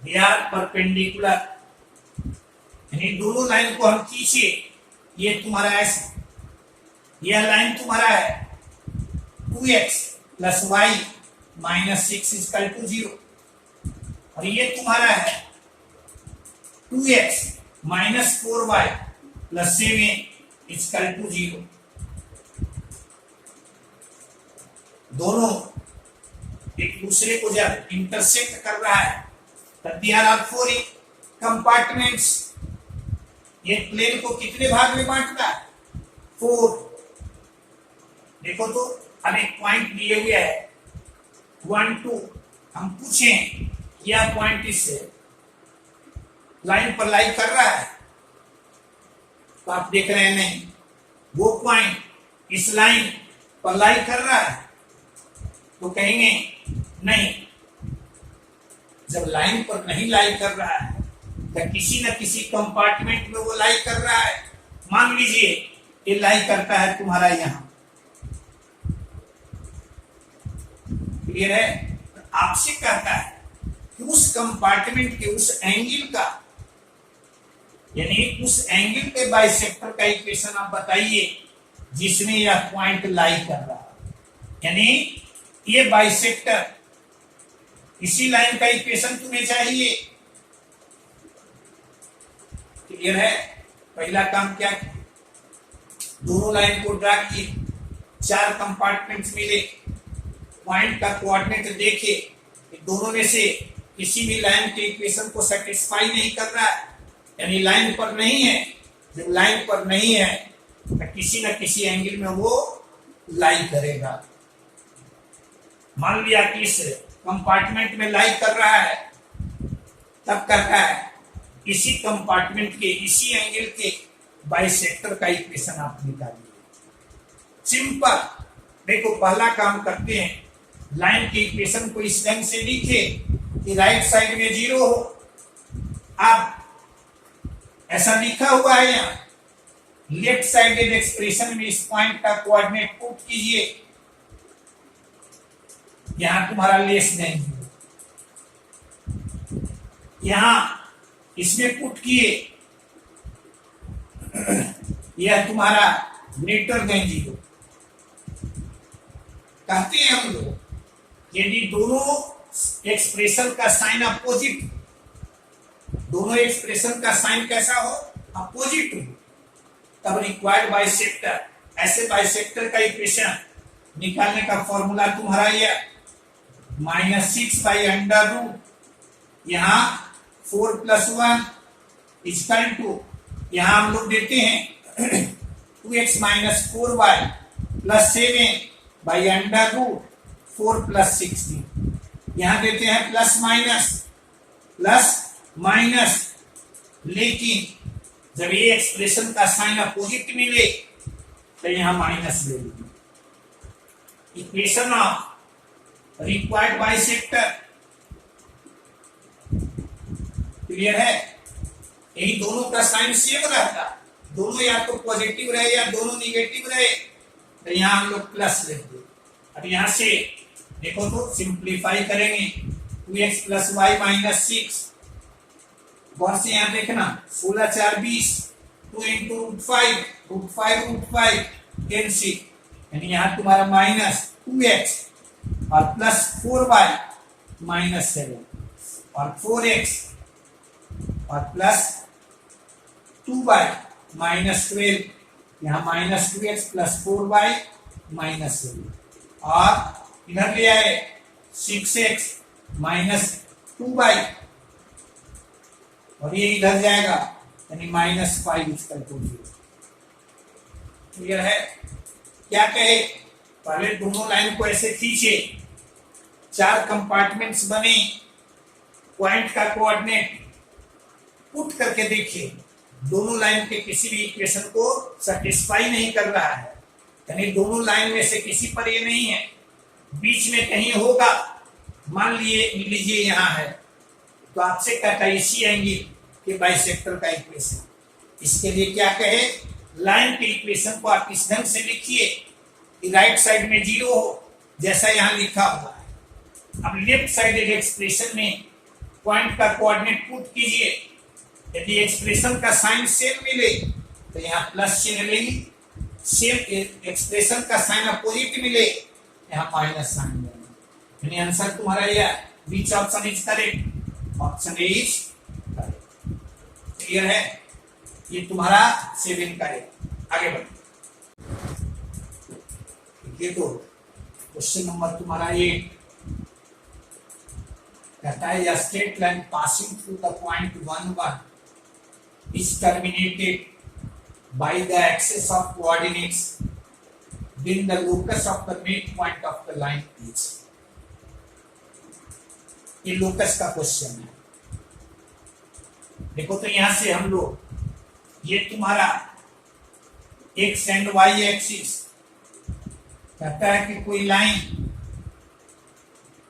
they are perpendicular, यानी दोनों लाइन को हम खींचे। ये तुम्हारा ऐसा, यह लाइन तुम्हारा है 2x plus y minus 6 equal to 0 और ये तुम्हारा है 2x minus 4y plus 7 equal to 0। दोनों एक दूसरे को जब इंटरसेक्ट कर रहा है तब देयर आर 4 कंपार्टमेंट्स। ये प्लेन को कितने भाग में बांटता है? 4। देखो तो अब एक पॉइंट दिए हुए है 1 2, हम पूछें यह पॉइंट इससे लाइन पर लाई कर रहा है तो आप देख रहे हैं नहीं, वो पॉइंट इस लाइन पर लाई कर रहा है तो कहेंगे नहीं। जब लाइन पर नहीं लाई कर रहा है तो किसी न किसी कंपार्टमेंट में वो लाई कर रहा है। मान लीजिए ये लाई करता है तुम्हारा यहां, क्लियर है? तो आपसे कहता है कि उस कंपार्टमेंट के उस एंगल का यानी उस एंगल पे बाइसेक्टर का इक्वेशन आप बताइए जिसमें यह पॉइंट लाई कर रहा है। यानी ये बाइसेक्टर, इसी लाइन का इक्वेशन तुम्हें चाहिए। क्लियर है? पहला काम क्या किया, दोनों लाइन को ड्रा किए, 4 कंपार्टमेंट्स मिले, पॉइंट का कोऑर्डिनेट देखे, दोनों में से किसी भी लाइन के इक्वेशन को सेटिस्फाई नहीं कर रहा है, यानी लाइन पर नहीं है। जब लाइन पर नहीं है तो किसी न किसी एंगल में वो लाई करेगा। मान लिया कि इस कंपार्टमेंट में लाई कर रहा है, तब कर रहा है इसी कंपार्टमेंट के इसी एंगल के बाइसेक्टर का इक्वेशन आप निकालिए। सिंपल। देखो पहला काम करते हैं, लाइन के इक्वेशन को इस ढंग से लिखे कि राइट साइड में 0 हो। अब ऐसा लिखा हुआ है यहाँ, लेफ्ट साइडेड एक्सप्रेशन में इस पॉइंट का कोऑर्डिनेट पुट कीजिए। यहां तुम्हारा लेस देन 0, यहां इसमें पुट किए, यह तुम्हारा ग्रेटर देन 0। कहते हैं हम लोग यदि दोनों एक्सप्रेशन का साइन अपोजिट, दोनों एक्सप्रेशन का साइन कैसा हो, अपोजिट हो, तब रिक्वायर्ड बाइसेक्टर, ऐसे बाइसेक्टर का इक्वेशन निकालने का फॉर्मूला तुम्हारा यह -6 बाई अंडर रूट, यहाँ 4 + 1 इक्वल टू, यहाँ हम लोग देते हैं 2x - 4y + 7 by under root 4 + 16, यहाँ देते हैं प्लस माइनस, लेकिन जब ये एक्सप्रेशन का साइन अपोजिट मिले तो यहां माइनस ले लीजिए। Equation of required bisector clear है? यही दोनों का साइन सेम रहता, दोनों या तो पॉजिटिव रहे या दोनों निगेटिव रहे, तो यहां हम लोग प्लस लेंगे। अब यहां से देखो तो सिंप्लीफाई करेंगे, 2x + y - 6, और से यहाँ देखना 16 × 4 = 20, 2 × √5 कैंसिल, यानी यहाँ तुम्हारा -2x और +4y - 7 और 4x और +2y - 12, यहाँ -2x + 4y - 7, और इधर ले आए 6x - 2y, और ये इधर जाएगा यानी -5 क्लियर है? क्या कहे, पहले दोनों लाइन को ऐसे खींचे, 4 कंपार्टमेंट्स बने, पॉइंट का कोऑर्डिनेट पुट करके देखिए, दोनों लाइन के किसी भी इक्वेशन को सेटिस्फाई नहीं कर रहा है, यानी दोनों लाइन में से किसी पर ये नहीं है, बीच में कहीं होगा। मान लीजिए यहाँ है, तो आपसे कहता है इसी एंगल के बाइसेक्टर का इक्वेशन। इसके लिए क्या कहे, लाइन के इक्वेशन को आप इस ढंग से लिखिए कि राइट साइड में 0 हो, जैसा यहाँ लिखा हुआ है। अब लेफ्ट साइडेड एक्सप्रेशन में पॉइंट का कोऑर्डिनेट पुट कीजिए, यदि एक्सप्रेशन का साइन सेम मिले तो यहाँ प्लस चिन्ह लेंगे, सेम एक्सप्रेशन का साइन अपोजिट मिले यहाँ माइनस साइन लेंगे, यानी आंसर तुम्हारा यह बीच option is correct, option A is correct. Clear है? ये तुम्हारा 7 का है। आगे बढ़ो, देखो क्वेश्चन नंबर तुम्हारा 8 कहता है या straight line passing through the point 1 1 is terminated by the axis of coordinates then the locus of the midpoint of the line is। ये लोकस का क्वेश्चन है। देखो तो यहां से हम लोग ये तुम्हारा एक्स एंड वाई एक्सिस कहता है कि कोई लाइन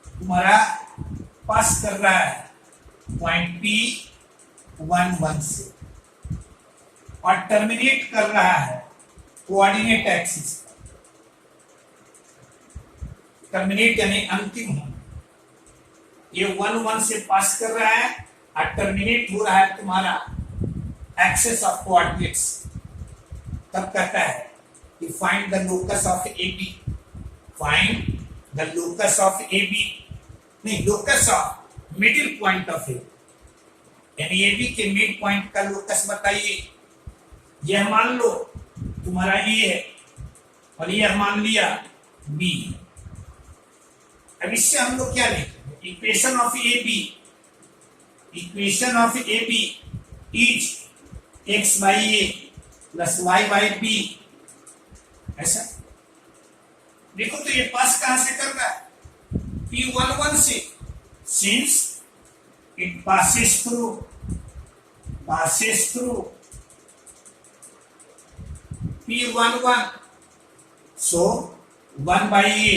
तुम्हारा पास कर रहा है पॉइंट P1 1 से और टर्मिनेट कर रहा है कोऑर्डिनेट एक्सिस, टर्मिनेट यानी अंतिम होना, ये 1 1 से पास कर रहा है और टर्मिनेट हो रहा है तुम्हारा एक्सेस ऑफ कोऑर्डिनेट्स, तब कहता है कि find the locus of A B, find the locus of A B, नहीं locus of middle point of A, यानी ए बी के मिड पॉइंट का लोकस बताइए। यह मान लो तुम्हारा ए है और यह मान लिया बी। अब इससे हम लोग क्या लिखेंगे, equation of A B, equation of A B is x by a plus y by b, ऐसा देखो। तो ये पास कहां से कर रहा है, P11 से, since it passes through P11, so 1 by A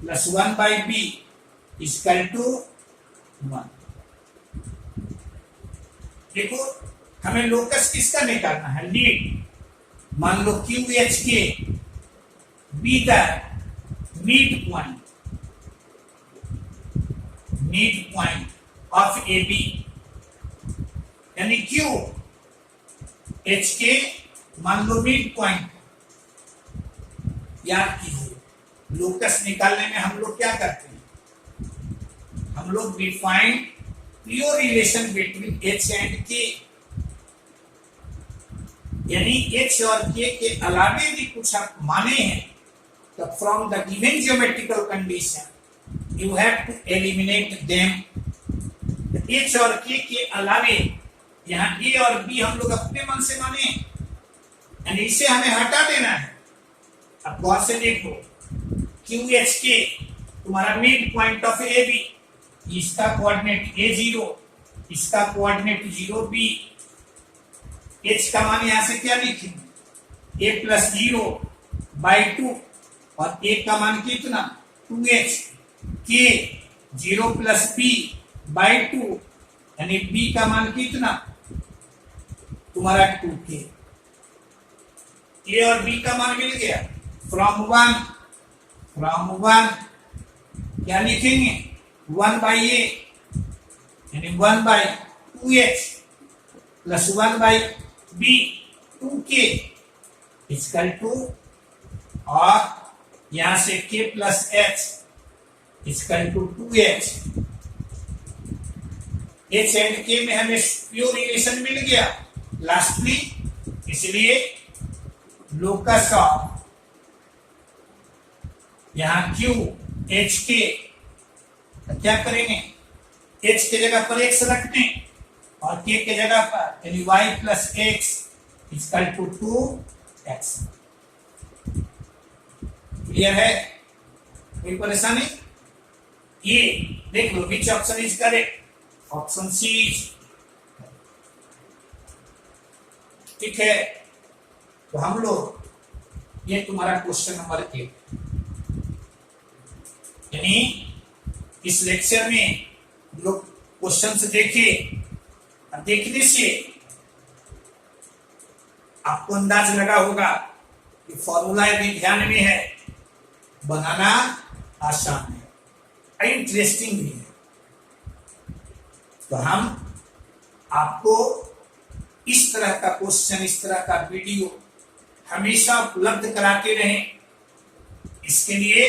plus 1 by B is equal to 1। देखो हमें लोकस किसका निकालना है, लीड। मान लो QH के be the mid point of A B, यानी क्यू एच के मान लो मिड पॉइंट। याद कीजिए लोकस निकालने में हम लोग क्या करते हैं, हम लोग define pure relation between H and के, यानी एच और के अलावे भी कुछ आप माने हैं तो from the given geometrical condition you have to eliminate them. H और के अलावे यहाँ ए और बी हम लोग अपने मन से माने, यानी इसे हमें हटा देना है। अब गौर से देखो, क्यू एच के तुम्हारा mid point of A B, इसका कोऑर्डिनेट A0, इसका कोऑर्डिनेट 0B। एच का मान यहां से क्या लिखेंगे, a प्लस 0/2 और a का मान कितना 2h, k 0 प्लस b/2 यानी b का मान कितना तुम्हारा 2k। a और b का मान मिल गया। फ्रॉम वन क्या लिखेंगे, 1 by a यानी 1/2h plus 1/b 2k equal to, और यहां से k plus h equal to 2h। h and k में हमें प्योर रिलेशन मिल गया लास्टली, इसलिए लोकस ऑफ यहां q h k क्या करेंगे, h के जगह पर x रखते हैं और k के जगह पर यानी y plus x equal to 2x। Clear है, कोई परेशानी? ये देख लो which option is correct, option C. ठीक है, तो हम लोग ये तुम्हारा क्वेश्चन नंबर 1, यानी इस लेक्चर में लोग क्वेश्चन से देखे, देखने से आपको अंदाज लगा होगा कि फॉर्मूला भी ध्यान में है, बनाना आसान है, इंटरेस्टिंग भी है। तो हम आपको इस तरह का क्वेश्चन, इस तरह का वीडियो हमेशा उपलब्ध कराते रहें। इसके लिए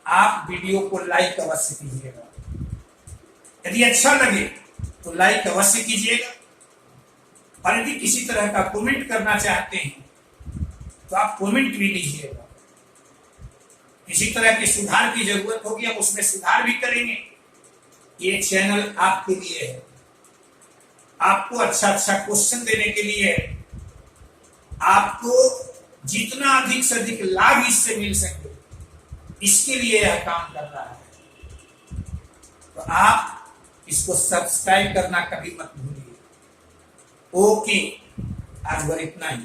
आप वीडियो को लाइक अवश्य कीजिएगा, यदि अच्छा लगे तो लाइक अवश्य कीजिएगा, और यदि किसी तरह का कमेंट करना चाहते हैं तो आप कमेंट भी कीजिएगा। किसी तरह के सुधार की जरूरत होगी हम उसमें सुधार भी करेंगे। ये चैनल आपके लिए है, आपको अच्छा क्वेश्चन देने के लिए है, आपको जितना अधिक से अधिक लाभ इससे मिल सके इसके लिए यह काम कर रहा है। तो आप इसको सब्सक्राइब करना कभी मत भूलिए। ओके, आज भर इतना ही।